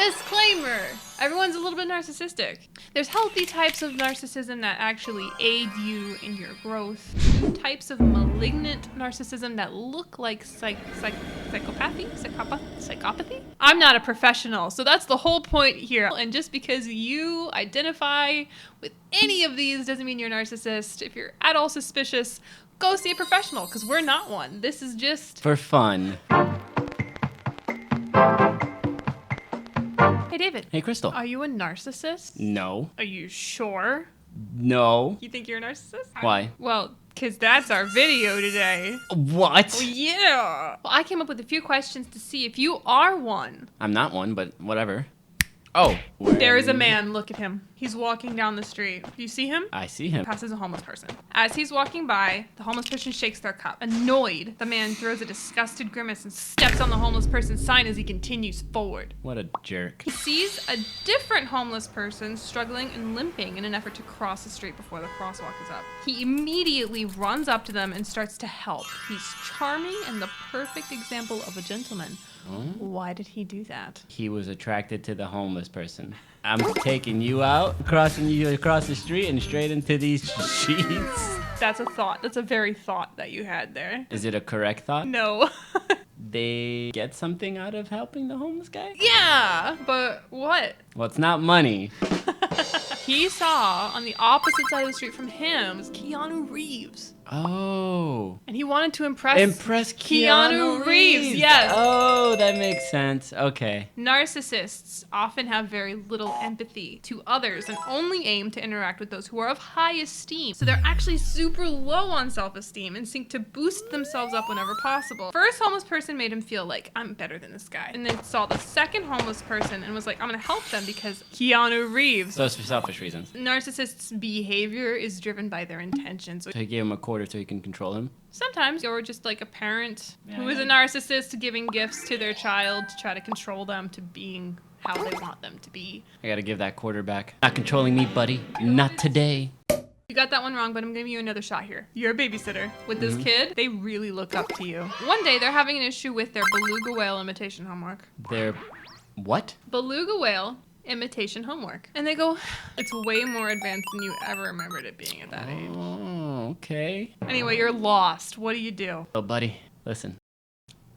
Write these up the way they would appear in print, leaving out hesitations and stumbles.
Disclaimer! Everyone's a little bit narcissistic. There's healthy types of narcissism that actually aid you in your growth. Types of malignant narcissism that look like psychopathy? I'm not a professional, so that's the whole point here. And just because you identify with any of these doesn't mean you're a narcissist. If you're at all suspicious, go see a professional, because we're not one. This is just for fun. Hey, David. Hey, Crystal. Are you a narcissist? No. Are you sure? No. You think you're a narcissist? Why? Well, because that's our video today. What? Oh, yeah. Well, I came up with a few questions to see if you are one. I'm not one, but whatever. Oh. There is a man. Look at him. He's walking down the street. Do you see him? I see him. Passes a homeless person. As he's walking by, the homeless person shakes their cup. Annoyed, the man throws a disgusted grimace and steps on the homeless person's sign as he continues forward. What a jerk. He sees a different homeless person struggling and limping in an effort to cross the street before the crosswalk is up. He immediately runs up to them and starts to help. He's charming and the perfect example of a gentleman. Why did he do that? He was attracted to the homeless person. I'm taking you out, crossing you across the street and straight into these sheets. That's a thought. That's a very thought that you had there. Is it a correct thought? No. They get something out of helping the homeless guy? Yeah, but what? Well, it's not money. He saw on the opposite side of the street from him was Keanu Reeves. Oh. And he wanted to impress Keanu Reeves. Yes. Oh, that makes sense. Okay. Narcissists often have very little empathy to others and only aim to interact with those who are of high esteem. So they're actually super low on self-esteem and seek to boost themselves up whenever possible. First homeless person made him feel like, I'm better than this guy. And then saw the second homeless person and was like, I'm gonna help them because Keanu Reeves. So it's for selfish reasons. Narcissists' behavior is driven by their intentions. So he gave him a quarter so he can control him? Sometimes, or just like a parent who is a narcissist giving gifts to their child to try to control them to being how they want them to be. I gotta give that quarter back. Not controlling me, buddy. Not today. You got that one wrong, but I'm giving you another shot here. You're a babysitter. With this kid, they really look up to you. One day, they're having an issue with their beluga whale imitation homework. They're... what? Beluga whale imitation homework. And they go, it's way more advanced than you ever remembered it being at that age. Oh, okay. Anyway, you're lost. What do you do? Oh, buddy, listen.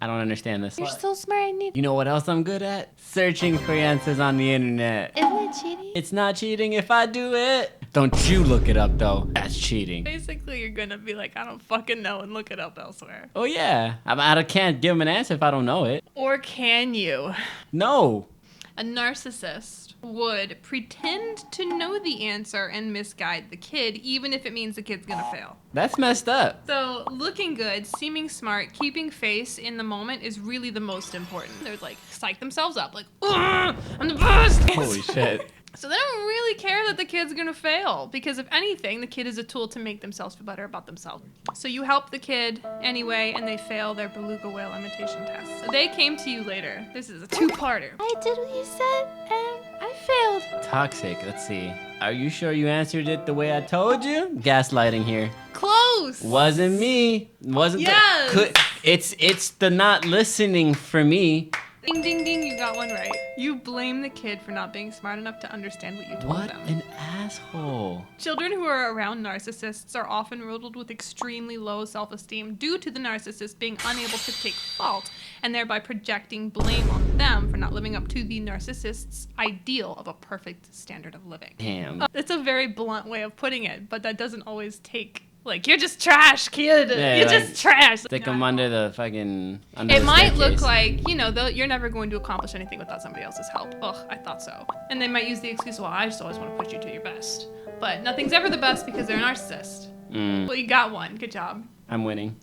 I don't understand this. You're so smart. I need... You know what else I'm good at? Searching for answers on the internet. Isn't it cheating? It's not cheating if I do it. Don't you look it up, though. That's cheating. Basically, you're gonna be like, I don't fucking know, and look it up elsewhere. Oh, yeah. I can't give him an answer if I don't know it. Or can you? No. A narcissist would pretend to know the answer and misguide the kid, even if it means the kid's gonna fail. That's messed up. So looking good, seeming smart, keeping face in the moment is really the most important. They're like, psych themselves up, like, I'm the best! Holy shit. So they don't really care that the kid's gonna fail, because if anything, the kid is a tool to make themselves feel better about themselves. So you help the kid anyway, and they fail their beluga whale imitation test. So they came to you later. This is a two-parter. I did what you said, and I failed. Toxic. Let's see. Are you sure you answered it the way I told you? Gaslighting here. Close! Wasn't me. Wasn't Yes! It's the not listening for me. Ding, ding, ding, you got one right. You blame the kid for not being smart enough to understand what you told What them. an asshole. Children who are around narcissists are often riddled with extremely low self-esteem due to the narcissist being unable to take fault and thereby projecting blame on them for not living up to the narcissist's ideal of a perfect standard of living. Damn. It's a very blunt way of putting it, but that doesn't always take... Like, you're just trash, kid. Yeah, you're like, just trash. Stick them under the fucking... Under It the might look staircase. like, you know, you're never going to accomplish anything without somebody else's help. Ugh, I thought so. And they might use the excuse, well, I just always want to push you to your best. But nothing's ever the best because they're a narcissist. Well, you got one. Good job. I'm winning.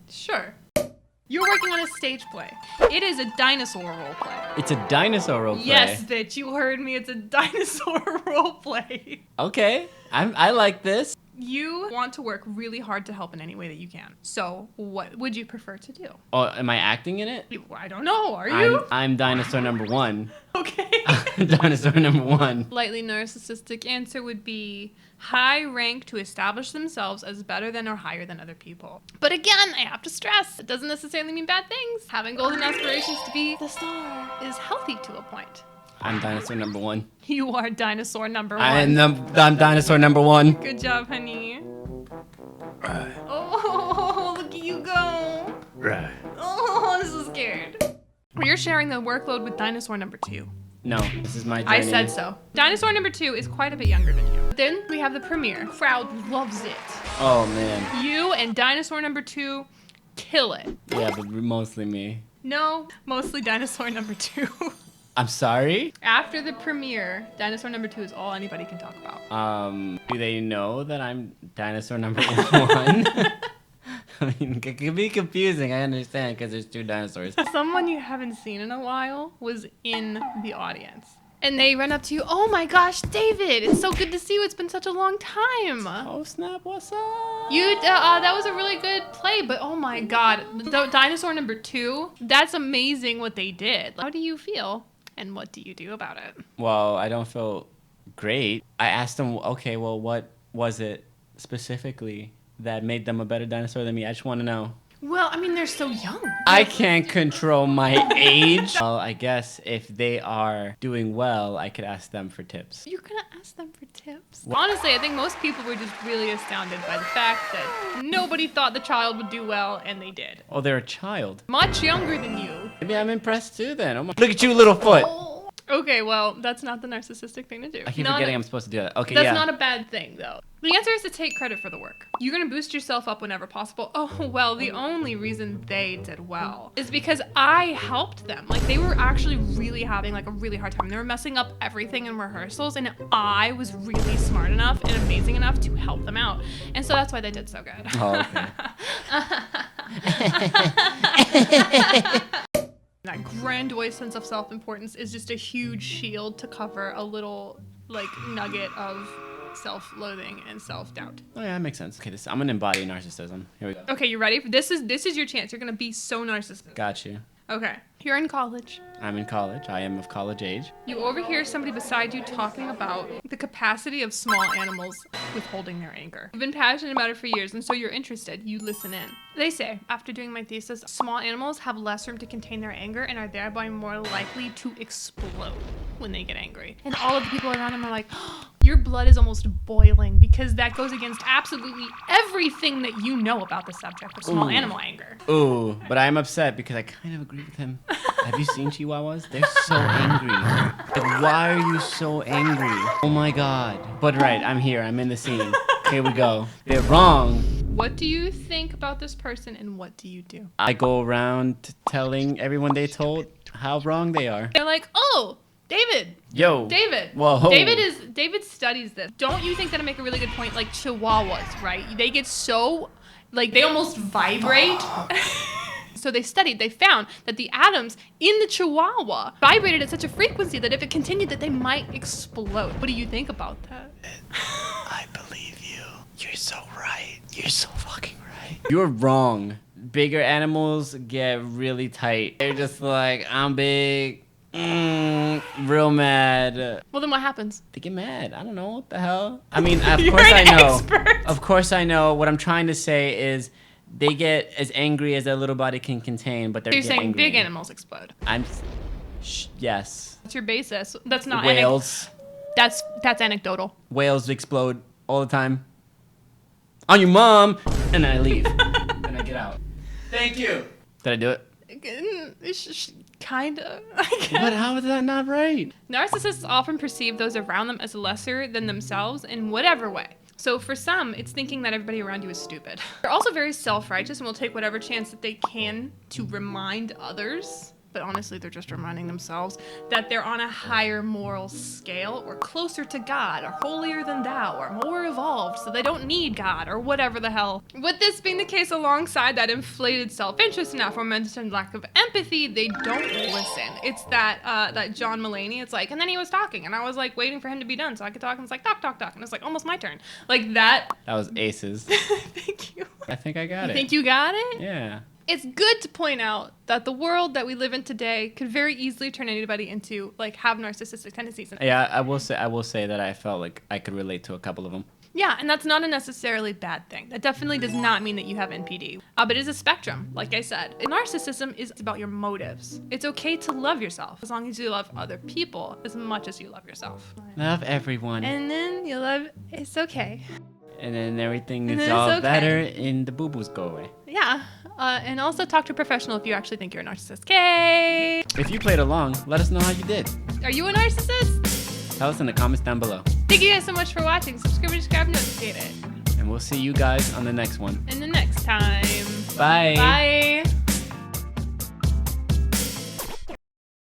Sure. You're working on a stage play. It is a dinosaur role play. It's a dinosaur role play. Yes, bitch, you heard me. It's a dinosaur role play. Okay. I like this. You want to work really hard to help in any way that you can. So, what would you prefer to do? Oh, am I acting in it? I don't know. Are you? I'm dinosaur number one. Okay. Dinosaur number one. Slightly narcissistic answer would be high rank to establish themselves as better than or higher than other people. But again, I have to stress, it doesn't necessarily mean bad things. Having goals and aspirations to be the star is healthy to a point. I'm dinosaur number one. You are dinosaur number one. I'm dinosaur number one. Good job, honey. Oh, look at you go. Oh, I'm so scared. You're sharing the workload with dinosaur number 2. No, this is my journey. I said so. Dinosaur number 2 is quite a bit younger than you. Then we have the premiere. Crowd loves it. Oh, man. You and dinosaur number 2 kill it. Yeah, but mostly me. No, mostly dinosaur number 2. I'm sorry? After the premiere, dinosaur number 2 is all anybody can talk about. Do they know that I'm dinosaur number 1? I mean, it can be confusing, I understand, because there's 2 dinosaurs. Someone you haven't seen in a while was in the audience. And they run up to you, oh my gosh, David, it's so good to see you. It's been such a long time. Oh, snap, what's up? That was a really good play, but oh my god, the dinosaur number 2, that's amazing what they did. How do you feel? And what do you do about it? Well, I don't feel great. I asked them, okay, well, what was it specifically that made them a better dinosaur than me? I just want to know. Well, I mean, they're so young. I can't control my age. Well, I guess if they are doing well, I could ask them for tips. You're gonna ask them for tips? Honestly, I think most people were just really astounded by the fact that nobody thought the child would do well, and they did. Oh, they're a child. Much younger than you. Maybe I'm impressed too then. Oh my. Look at you, little foot. Okay, well, that's not the narcissistic thing to do. I keep forgetting I'm supposed to do that. Okay, That's yeah. not a bad thing, though. The answer is to take credit for the work. You're gonna boost yourself up whenever possible. Oh, well, the only reason they did well is because I helped them. Like, they were actually really having, like, a really hard time. They were messing up everything in rehearsals, and I was really smart enough and amazing enough to help them out. And so that's why they did so good. Oh, okay. That grandiose sense of self-importance is just a huge shield to cover a little, like, nugget of self-loathing and self-doubt. Oh yeah, that makes sense. Okay, I'm gonna embody narcissism. Here we go. Okay, you ready? This is your chance. You're gonna be so narcissistic. Got you. Okay, you're in college. I'm in college. I am of college age. You overhear somebody beside you talking about the capacity of small animals withholding their anger. You've been passionate about it for years, and so you're interested. You listen in. They say, after doing my thesis, small animals have less room to contain their anger and are thereby more likely to explode when they get angry. And all of the people around him are like, oh, your blood is almost boiling, because that goes against absolutely everything that you know about the subject of small animal anger. Ooh, but I'm upset because I kind of agree with him. Have you seen Chihuahuas? They're so angry. Like, why are you so angry? Oh my god. But right, I'm here. I'm in the scene. Here we go. They're wrong. What do you think about this person, and what do you do? I go around telling everyone they told how wrong they are. They're like, oh, David. Yo. David. Whoa. David studies this. Don't you think that'll make a really good point? Like Chihuahuas, right? They get so, like, they almost vibrate. So they found that the atoms in the Chihuahua vibrated at such a frequency that if it continued, that they might explode. What do you think about that? I believe you. You're so right. You're so fucking right. You're wrong. Bigger animals get really tight. They're just like, I'm big. Real mad. Well, then what happens? They get mad. I don't know what the hell. I mean, of You're course an I know. expert. Of course I know. What I'm trying to say is they get as angry as their little body can contain, but they're So you're saying angry. big animals explode. Yes. That's your basis. That's not Whales. That's anecdotal. Whales explode all the time. On your mom, and then I leave. And I get out. Thank you. Did I do it? Kinda. But how is that not right? Narcissists often perceive those around them as lesser than themselves in whatever way. So for some, it's thinking that everybody around you is stupid. They're also very self-righteous and will take whatever chance that they can to remind others, but honestly, they're just reminding themselves, that they're on a higher moral scale or closer to God or holier than thou or more evolved, so they don't need God or whatever the hell. With this being the case, alongside that inflated self-interest and aforementioned lack of empathy, they don't listen. It's that John Mulaney, it's like, and then he was talking and I was like waiting for him to be done so I could talk, and it's like, talk, talk, talk, and it's like, almost my turn. Like that. That was aces. Thank you. I think I got it. You think you got it? Yeah. It's good to point out that the world that we live in today could very easily turn anybody into, like, have narcissistic tendencies. Yeah, I will say that I felt like I could relate to a couple of them. Yeah, and that's not a necessarily bad thing. That definitely does not mean that you have NPD. But it is a spectrum, like I said. Narcissism is about your motives. It's okay to love yourself as long as you love other people as much as you love yourself. Love everyone. And then you love, it's okay. And then everything And is then it's all okay. better and the boo-boos go away. Yeah. And also talk to a professional if you actually think you're a narcissist. Okay. If you played along, let us know how you did. Are you a narcissist? Tell us in the comments down below. Thank you guys so much for watching. Subscribe, notificated. And we'll see you guys on the next one. And the next time. Bye. Bye.